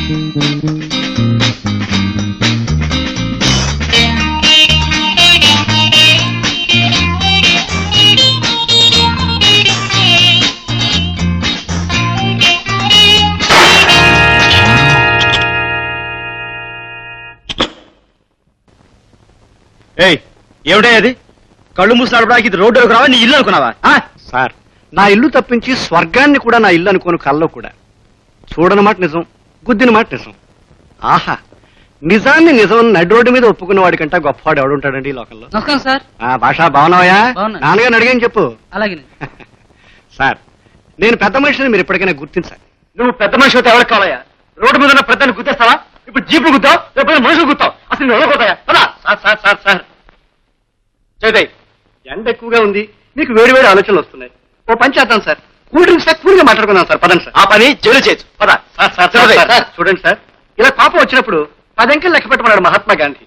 ఏమిటా అది? కళ్ళు మూసి నడపడానికి ఇది రోడ్డులోకి రావా, నీ ఇల్లు అనుకున్నావా? సార్, నా ఇల్లు తప్పించి స్వర్గాన్ని కూడా నా ఇల్లు అనుకోను కల్లో కూడా. చూడని మాట నిజం, గుద్దిన మాట నిజం. ఆహా, నిజాన్ని నిజం నడి రోడ్డు మీద ఒప్పుకున్న వాడికంటే గొప్పవాడు ఎవడుంటాడండి ఈ లోకంలో. నమస్కారం సార్. భాష బాగున్నావా? బాగున్నా. నాన్నగారిని అడిగాని చెప్పు. అలాగే. సార్, నేను పెద్ద మనిషిని మీరు ఎప్పటికైనా గుర్తించాలి. నువ్వు పెద్ద మనిషి అయితే ఎవరికి కావాలయ్యా? రోడ్డు మీద ఉన్న పెద్దని గుర్తిస్తావా? ఇప్పుడు జీపులు గుద్దావు, లేకపోతే మనుషులు గుర్తావు. అసలు నువ్వు ఎవరిపోతాయా? సార్ చదివాయి, ఎండ ఎక్కువగా ఉంది, మీకు వేడి వేడి ఆలోచనలు వస్తున్నాయి. ఓ పని చేద్దాం సార్, కూల్ డ్రింక్స్ కూల్గా మాట్లాడుకుందాం సార్. పదండి సార్. ఆ పని జైలు చేయొచ్చు. పద. సార్, చూడండి సార్, ఇలా కోపం వచ్చినప్పుడు 10 అంకెలు లెక్క పెట్టమన్నాడు మహాత్మా గాంధీ.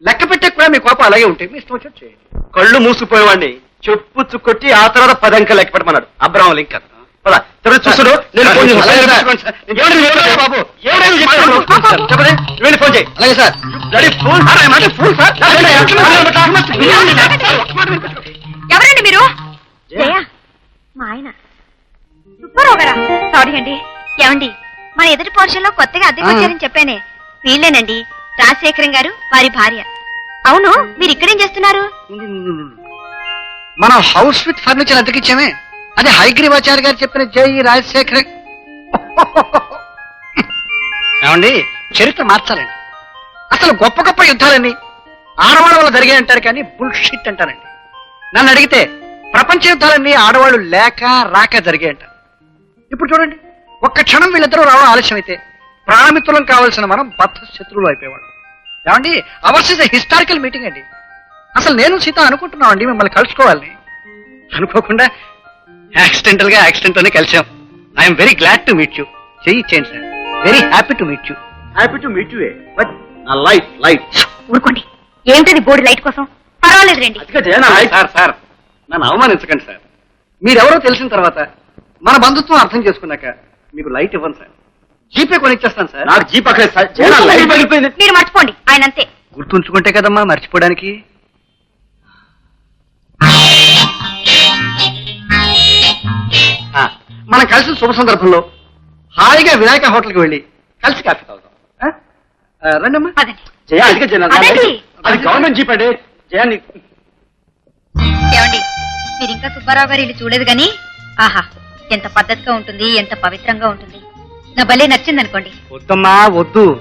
లెక్క పెట్టే కూడా మీ కోపం అలాగే ఉంటే మీ ఇష్టం వచ్చి చేయండి. కళ్ళు మూసుకుపోయేవాడిని చెప్పు కొట్టి ఆ తర్వాత 10 అంకెలు లెక్క పెట్టమన్నాడు అబ్రహం లింకన్. పద. చూసుడు, నేను ఫోన్ బాబు చెప్పండి, ఫోన్ చేయి. అలాగే సార్. ఎవరండి మీరు? మా ఆయన సుబ్బారావు గారా? సారీ అండి. ఏమండి, మన ఎదుటి పోర్షన్లో కొత్తగా అద్దెకి వచ్చారని చెప్పానే, వీళ్ళేనండి రాజశేఖరం గారు, వారి భార్య. అవును, మీరు ఇక్కడేం చేస్తున్నారు? మనం హౌస్ విత్ ఫర్నిచర్ అద్దెకిచ్చామే, అదే హైగ్రీవాచార్య గారు చెప్పిన జై రాజశేఖర్. ఏమండి, చరిత్ర మార్చాలండి. అసలు గొప్ప గొప్ప యుద్ధాలన్నీ ఆడవాళ్ళ వల్ల జరిగాయి అంటారు కానీ బుల్షిట్ అంటారండి. నన్ను అడిగితే ప్రపంచ యుద్ధాలన్నీ ఆడవాళ్ళు లేక రాక జరిగాయి అంటారు. ఇప్పుడు చూడండి, ఒక్క క్షణం వీళ్ళిద్దరూ రావడం ఆలస్యం అయితే ప్రాణమిత్రులం కావాల్సిన మనం బద్ధ శత్రువులు అయిపోయేవాడు. ఏమండి, అవర్స్ ఇస్ హిస్టారికల్ మీటింగ్ అండి. అసలు నేను సీత అనుకుంటున్నాం అండి మిమ్మల్ని కలుసుకోవాలని. అనుకోకుండా యాక్సిడెంట్ లోనే కలిసాం. I'm very glad to meet you. చేయండి sir. Very happy to meet you. Happy to meet you. నా లైఫ్ ఊరుకోండి, ఏమిటది బోర్డు లైట్ కోసం? పర్వాలేదు రండి. సార్, నన్ను అవమానించకండి సార్. మీరెవరో తెలిసిన తర్వాత మన బంధుత్వం అర్థం చేసుకున్నాక మీకు లైట్ ఇవ్వను సార్. జీపే కొనిచ్చేస్తాను సార్. నాకు జీప్ అక్కడే సార్. లైట్ పగిలిపోయింది. మీరు మర్చిపోండి, ఆయన అంతే. గుర్తుంచుకుంటే కదమ్మా మర్చిపోవడానికి. మనం కలిసి శుభ సందర్భంలో హాయిగా వినాయక హోటల్కి వెళ్ళి కలిసి కాఫీ తాగుతాం. రండమ్మా. జయ, అది గవర్నమెంట్ జీప్ అండి. జయాన్ని ఏమండి, మీరు ఇంకా సుబ్బారావు గారు ఇల్లు చూడలేదు గాని, ఆహా ఎంత పద్ధతిగా ఉంటుంది, ఎంత పవిత్రంగా ఉంటుంది. నా భలే నచ్చింది అనుకోండి. వద్దమ్మా వద్దు.